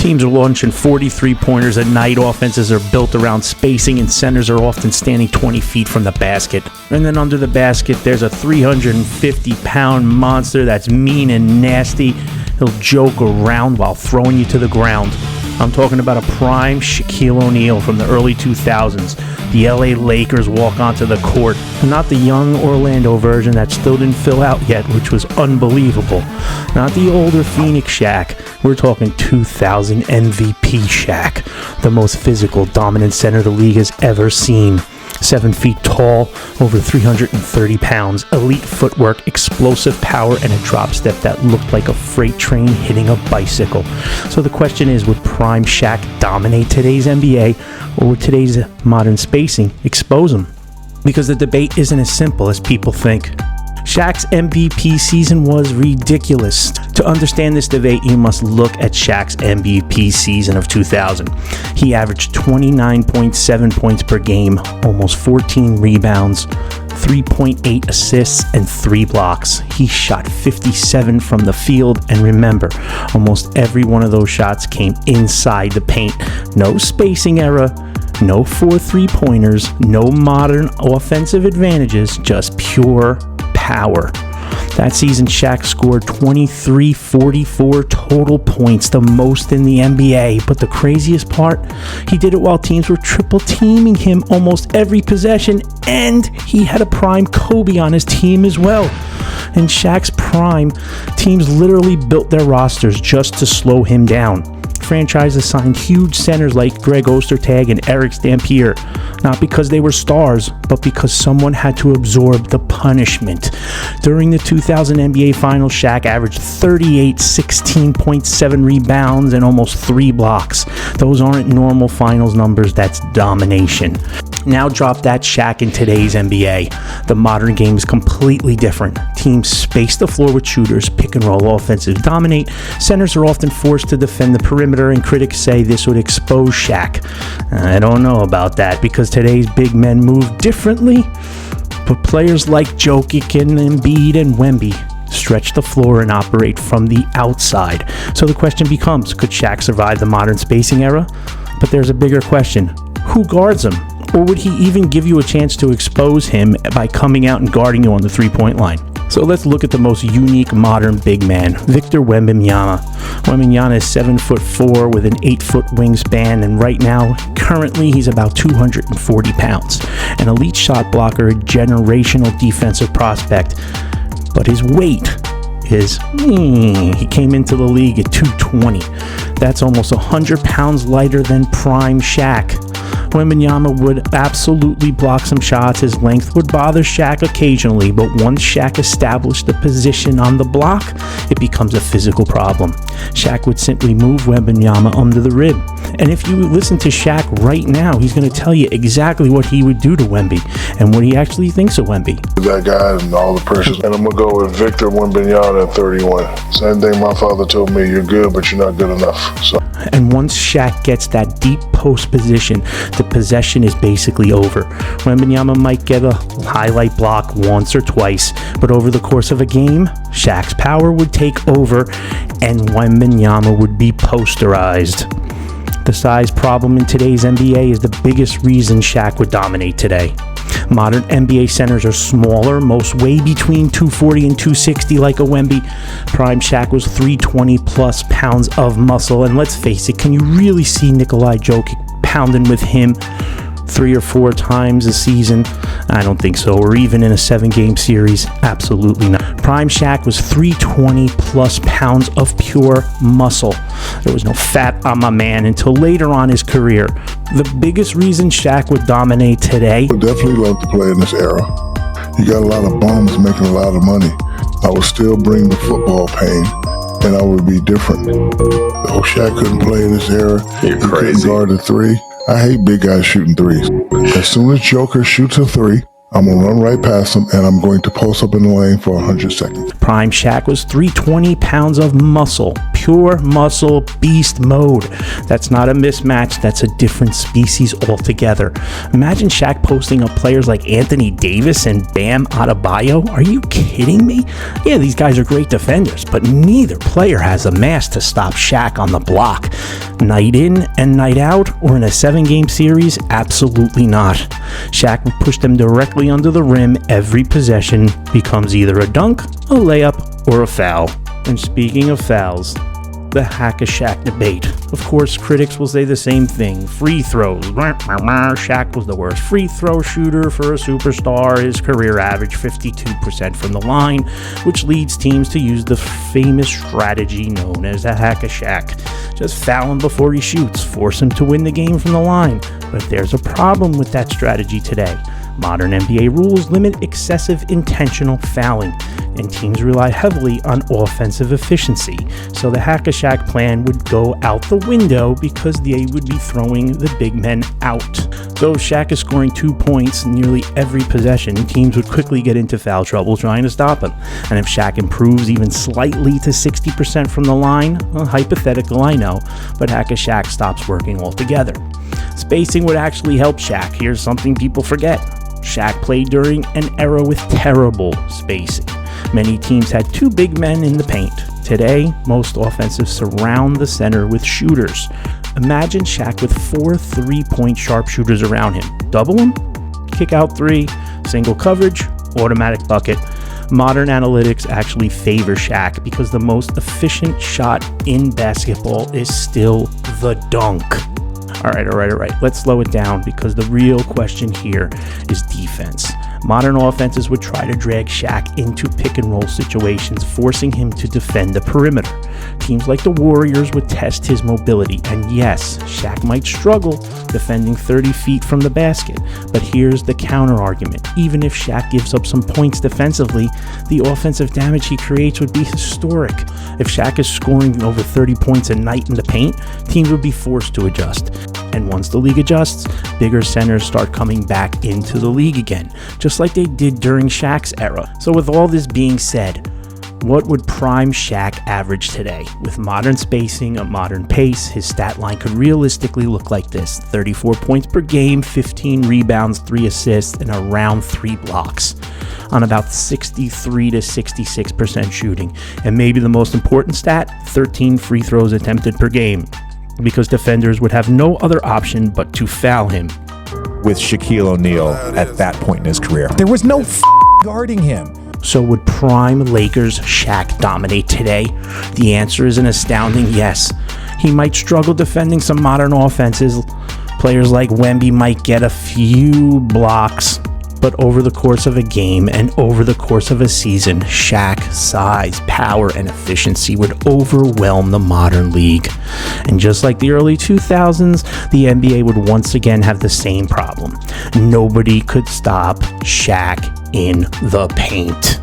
Teams are launching 43-pointers a night. Offenses are built around spacing, and centers are often standing 20 feet from the basket. And then under the basket, there's a 350-pound monster that's mean and nasty. He'll joke around while throwing you to the ground. I'm talking about a prime Shaquille O'Neal from the early 2000s. The LA Lakers walk onto the court. Not the young Orlando version that still didn't fill out yet, which was unbelievable. Not the older Phoenix Shaq. We're talking 2000 MVP Shaq, the most physical, dominant center the league has ever seen. 7 feet tall, over 330 pounds, elite footwork, explosive power, and a drop step that looked like a freight train hitting a bicycle. So the question is, would prime Shaq dominate today's NBA, or would today's modern spacing expose him? Because the debate isn't as simple as people think. Shaq's MVP season was ridiculous. To understand this debate, you must look at Shaq's MVP season of 2000. He averaged 29.7 points per game, almost 14 rebounds, 3.8 assists, and 3 blocks. He shot 57 from the field, and remember, almost every one of those shots came inside the paint. No spacing error, no 4 3-pointers, no modern offensive advantages, just pure power. That season, Shaq scored 2344 total points, the most in the NBA. But the craziest part, he did it while teams were triple teaming him almost every possession, and he had a prime Kobe on his team as well. In Shaq's prime, teams literally built their rosters just to slow him down. Franchises signed huge centers like Greg Ostertag and Eric Dampier, not because they were stars, but because someone had to absorb the punishment. During the 2000 NBA Finals, Shaq averaged 38, 16.7 rebounds, and almost 3 blocks. Those aren't normal finals numbers, that's domination. Now drop that Shaq in today's NBA. The modern game is completely different. Teams space the floor with shooters, pick and roll offenses dominate. Centers are often forced to defend the perimeter, and critics say this would expose Shaq. I don't know about that, because today's big men move differently. But players like Jokić and Embiid and Wemby stretch the floor and operate from the outside. So the question becomes, could Shaq survive the modern spacing era? But there's a bigger question. Who guards him? Or would he even give you a chance to expose him by coming out and guarding you on the three-point line? So let's look at the most unique modern big man, Victor Wembanyama. Wembanyama is 7'4" with an 8-foot wingspan, and right now, currently, he's about 240 pounds. An elite shot blocker, a generational defensive prospect. But his weight is, he came into the league at 220. That's almost 100 pounds lighter than prime Shaq. Wembanyama would absolutely block some shots. His length would bother Shaq occasionally, but once Shaq established the position on the block, it becomes a physical problem. Shaq would simply move Wembanyama under the rib. And if you listen to Shaq right now, he's going to tell you exactly what he would do to Wemby and what he actually thinks of Wemby. That guy and all the pressures. And I'm going to go with Victor Wembanyama at 31. Same thing my father told me, you're good, but you're not good enough. So. And once Shaq gets that deep post position, the possession is basically over. Wembanyama might get a highlight block once or twice, but over the course of a game, Shaq's power would take over and Wembanyama would be posterized. The size problem in today's NBA is the biggest reason Shaq would dominate today. Modern NBA centers are smaller, most weigh between 240 and 260 like a Wemby. Prime Shaq was 320 plus pounds of muscle, and let's face it, can you really see Nikola Jokić pounding with him 3 or 4 times a season? I don't think so. Or even in a 7-game series? Absolutely not. Prime Shaq was 320 plus pounds of pure muscle. There was no fat on my man until later on his career. The biggest reason Shaq would dominate today. I would definitely love to play in this era. You got a lot of bums making a lot of money. I would still bring the football pain, and I would be different. Oh, Shaq couldn't play in this era. You're crazy. He couldn't guard the 3. I hate big guys shooting 3s. As soon as Joker shoots a 3, I'm going to run right past him, and I'm going to post up in the lane for 100 seconds. Prime Shaq was 320 pounds of muscle. Pure muscle beast mode. That's not a mismatch. That's a different species altogether. Imagine Shaq posting up players like Anthony Davis and Bam Adebayo. Are you kidding me? Yeah, these guys are great defenders, but neither player has a mask to stop Shaq on the block. Night in and night out, or in a 7-game series? Absolutely not. Shaq would push them directly under the rim. Every possession becomes either a dunk, a layup, or a foul. And speaking of fouls, the Hack-a-Shaq debate. Of course, critics will say the same thing. Free throws. Shaq was the worst free throw shooter for a superstar. His career average 52% from the line, which leads teams to use the famous strategy known as a Hack-a-Shaq. Just foul him before he shoots, force him to win the game from the line. But there's a problem with that strategy today. Modern NBA rules limit excessive intentional fouling, and teams rely heavily on offensive efficiency. So the Hack-a-Shaq plan would go out the window because they would be throwing the big men out. So if Shaq is scoring 2 points nearly every possession, teams would quickly get into foul trouble trying to stop him. And if Shaq improves even slightly to 60% from the line, hypothetical I know, but Hack-a-Shaq stops working altogether. Spacing would actually help Shaq. Here's something people forget. Shaq played during an era with terrible spacing. Many teams had 2 big men in the paint. Today, most offensives surround the center with shooters. Imagine Shaq with 4 3-point sharpshooters around him. Double him, kick out 3, single coverage, automatic bucket. Modern analytics actually favor Shaq because the most efficient shot in basketball is still the dunk. All right. Let's slow it down because the real question here is defense. Modern offenses would try to drag Shaq into pick and roll situations, forcing him to defend the perimeter. Teams like the Warriors would test his mobility, and yes, Shaq might struggle defending 30 feet from the basket. But here's the counter argument. Even if Shaq gives up some points defensively, the offensive damage he creates would be historic. If Shaq is scoring over 30 points a night in the paint, teams would be forced to adjust. And once the league adjusts, bigger centers start coming back into the league again, just like they did during Shaq's era. So with all this being said, what would prime Shaq average today? With modern spacing, a modern pace, his stat line could realistically look like this: 34 points per game, 15 rebounds, 3 assists, and around 3 blocks on about 63 to 66% shooting. And maybe the most important stat, 13 free throws attempted per game, because defenders would have no other option but to foul him. With Shaquille O'Neal at that point in his career, there was no guarding him. So would prime Lakers Shaq dominate today? The answer is an astounding yes. He might struggle defending some modern offenses. Players like Wemby might get a few blocks, but over the course of a game and over the course of a season, Shaq's size, power, and efficiency would overwhelm the modern league. And just like the early 2000s, the NBA would once again have the same problem. Nobody could stop Shaq in the paint.